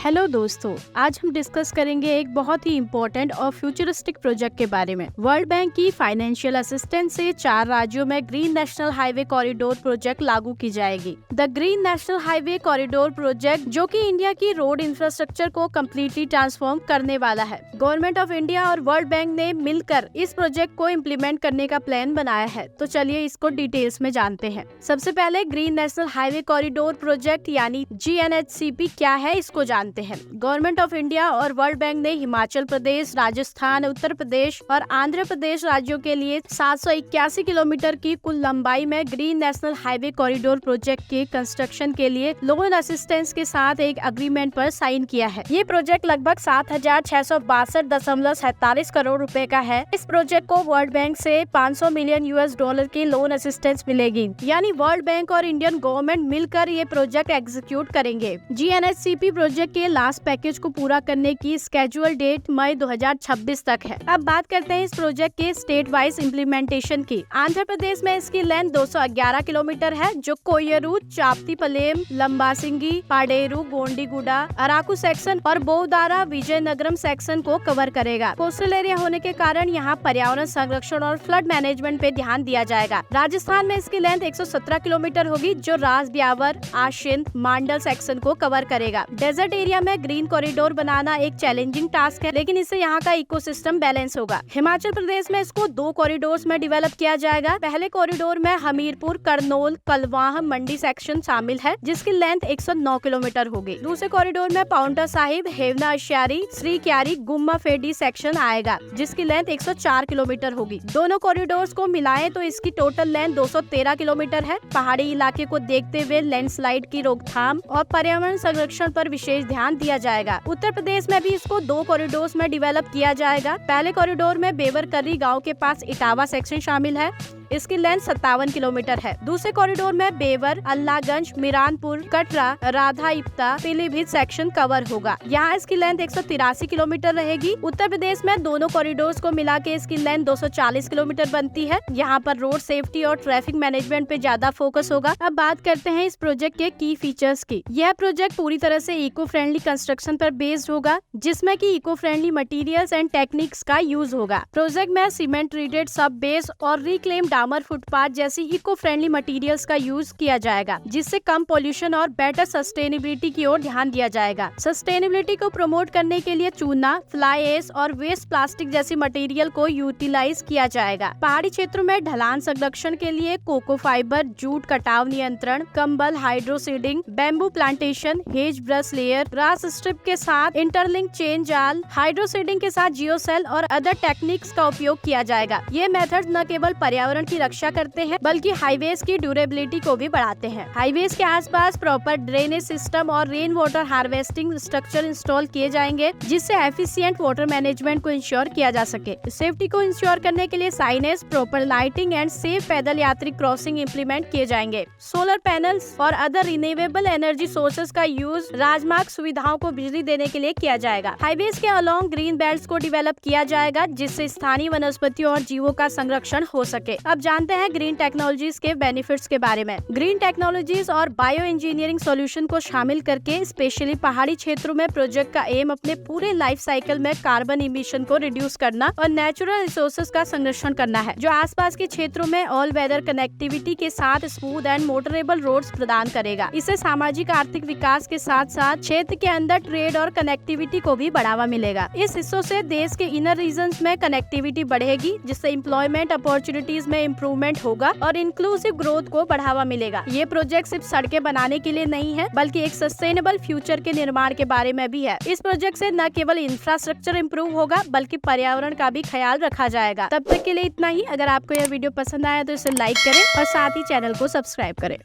Hello दोस्तों, आज हम डिस्कस करेंगे एक बहुत ही इम्पोर्टेंट और फ्यूचरिस्टिक प्रोजेक्ट के बारे में। वर्ल्ड बैंक की फाइनेंशियल असिस्टेंस से 4 राज्यों में green national highway corridor project लागू की जाएगी। The green national highway corridor project, जो कि इंडिया की रोड इंफ्रास्ट्रक्चर को कम्प्लीटली ट्रांसफॉर्म करने वाला है। गवर्नमेंट ऑफ इंडिया और वर्ल्ड बैंक ने मिलकर इस प्रोजेक्ट को इम्प्लीमेंट करने का प्लान बनाया है। तो चलिए इसको डिटेल्स में जानते हैं। सबसे पहले green national highway corridor project यानी GNHCP क्या है, इसको जानते हैं। गवर्नमेंट ऑफ इंडिया और वर्ल्ड बैंक ने हिमाचल प्रदेश, राजस्थान, उत्तर प्रदेश और आंध्र प्रदेश राज्यों के लिए 781 किलोमीटर की कुल लंबाई में green national highway corridor project के कंस्ट्रक्शन के लिए लोन असिस्टेंस के साथ एक एग्रीमेंट पर साइन किया है। ये प्रोजेक्ट लगभग 7,662.47 करोड़ रुपए का है। इस प्रोजेक्ट को वर्ल्ड बैंक से 500 मिलियन US$ की लोन असिस्टेंस मिलेगी, यानी वर्ल्ड बैंक और इंडियन गवर्नमेंट मिलकर ये प्रोजेक्ट एग्जीक्यूट करेंगे। GNHCP प्रोजेक्ट के लास्ट पैकेज को पूरा करने की स्केड्यूल डेट मई 2026 तक है। अब बात करते हैं इस प्रोजेक्ट के स्टेट वाइज इम्प्लीमेंटेशन की। आंध्र प्रदेश में इसकी लेंथ 211 किलोमीटर है, जो कोयरू, चाप्तीपलेम, लंबासिंगी, पाडेरू, गोंडीगुडा, अराकू सेक्शन और बोउदारा विजयनगरम सेक्शन को कवर करेगा। कोस्टल एरिया होने के कारण यहाँ पर्यावरण संरक्षण और फ्लड मैनेजमेंट पे ध्यान दिया जाएगा। राजस्थान में इसकी लेंथ 117 किलोमीटर होगी, जो राज ब्यावर, आशिंद, मांडल सेक्शन को कवर करेगा। डेजर्ट एरिया में ग्रीन कॉरिडोर बनाना एक चैलेंजिंग टास्क है, लेकिन इससे यहाँ का इकोसिस्टम बैलेंस होगा। हिमाचल प्रदेश में इसको 2 कॉरिडोर्स में डेवलप किया जाएगा। पहले कॉरिडोर में हमीरपुर, करनोल, कलवाह, मंडी सेक्शन शामिल है, जिसकी लेंथ 109 किलोमीटर होगी। दूसरे कॉरिडोर में पाउंटा साहिब, हेवना अशियारी, श्री क्यारी, गुम्मा फेडी सेक्शन आएगा, जिसकी लेंथ 104 किलोमीटर होगी। दोनों कॉरिडोर्स को मिलाएं तो इसकी टोटल लेंथ 213 किलोमीटर है। पहाड़ी इलाके को देखते हुए लैंडस्लाइड की रोकथाम और पर्यावरण संरक्षण पर विशेष ध्यान दिया जाएगा। उत्तर प्रदेश में भी इसको 2 कॉरिडोर्स में डेवलप किया जाएगा। पहले कॉरिडोर में बेवरकर्री गांव के पास इटावा सेक्शन शामिल है, इसकी लेंथ 57 किलोमीटर है। दूसरे कॉरिडोर में बेवर, अल्लाहगंज, मिरानपुर, कटरा, राधा इप्ता, पीलीभीत सेक्शन कवर होगा। यहाँ इसकी लेंथ 183 किलोमीटर रहेगी। उत्तर प्रदेश में दोनों कॉरिडोर्स को मिला के इसकी लेंथ 240 किलोमीटर बनती है। यहाँ पर रोड सेफ्टी और ट्रैफिक मैनेजमेंट पे ज्यादा फोकस होगा। अब बात करते हैं इस प्रोजेक्ट के की फीचर्स की। यह प्रोजेक्ट पूरी तरह से इको फ्रेंडली कंस्ट्रक्शन पर बेस्ड होगा, जिसमें की eco friendly materials and techniques का यूज होगा। प्रोजेक्ट में सीमेंट ट्रीटेड सब बेस और रिक्लेम डामर फुटपाथ जैसी इको फ्रेंडली मटेरियल्स का यूज किया जाएगा, जिससे कम पोल्यूशन और बेटर सस्टेनेबिलिटी की ओर ध्यान दिया जाएगा। सस्टेनेबिलिटी को प्रमोट करने के लिए चूना, फ्लाई एश और वेस्ट प्लास्टिक जैसी मटेरियल को यूटिलाइज किया जाएगा। पहाड़ी क्षेत्रों में ढलान संरक्षण के लिए कोको फाइबर, जूट कटाव नियंत्रण, कंबल, hydroseeding, bamboo plantation, hedge brush layer, grass strip के साथ इंटरलिंक चेन जाल, हाइड्रोसीडिंग के साथ जियोसेल और अदर टेक्निक्स का उपयोग किया जाएगा। ये मेथड न केवल पर्यावरण की रक्षा करते हैं, बल्कि हाईवेज की ड्यूरेबिलिटी को भी बढ़ाते हैं। हाईवेज के आसपास प्रॉपर ड्रेनेज सिस्टम और rain water harvesting structure install किए जाएंगे, जिससे एफिशिएंट वाटर मैनेजमेंट को इंश्योर किया जा सके। सेफ्टी को इंश्योर करने के लिए signage, proper lighting and safe पैदल यात्री क्रॉसिंग इम्प्लीमेंट किए जाएंगे। सोलर पैनल्स और अदर रिन्यूएबल एनर्जी सोर्सेज का यूज राजमार्ग सुविधाओं को बिजली देने के लिए किया जाएगा। हाईवेज के अलोंग ग्रीन बेल्ट को डेवलप किया जाएगा, जिससे स्थानीय वनस्पतियों और जीवों का संरक्षण हो सके। अब जानते हैं ग्रीन टेक्नोलॉजीज के बेनिफिट्स के बारे में। ग्रीन टेक्नोलॉजीज और बायो इंजीनियरिंग सॉल्यूशन को शामिल करके स्पेशली पहाड़ी क्षेत्रों में प्रोजेक्ट का एम अपने पूरे लाइफ साइकिल में कार्बन इमिशन को रिड्यूस करना और नेचुरल रिसोर्सेज का संरक्षण करना है, जो आसपास के क्षेत्रों में ऑल वेदर कनेक्टिविटी के साथ स्मूथ एंड मोटरेबल रोड्स प्रदान करेगा। इससे सामाजिक आर्थिक विकास के साथ साथ क्षेत्र के अंदर ट्रेड और कनेक्टिविटी को भी बढ़ावा मिलेगा। इस हिस्सों से देश के इनर रीजन्स में कनेक्टिविटी बढ़ेगी, जिससे एम्प्लॉयमेंट अपॉर्चुनिटीज में इम्प्रूवमेंट होगा और इंक्लूसिव ग्रोथ को बढ़ावा मिलेगा। ये प्रोजेक्ट सिर्फ सड़कें बनाने के लिए नहीं है, बल्कि एक सस्टेनेबल फ्यूचर के निर्माण के बारे में भी है। इस प्रोजेक्ट से न केवल इंफ्रास्ट्रक्चर इम्प्रूव होगा, बल्कि पर्यावरण का भी ख्याल रखा जाएगा। तब तक के लिए इतना ही। अगर आपको यह वीडियो पसंद आया तो इसे लाइक करें और साथ ही चैनल को सब्सक्राइब करें।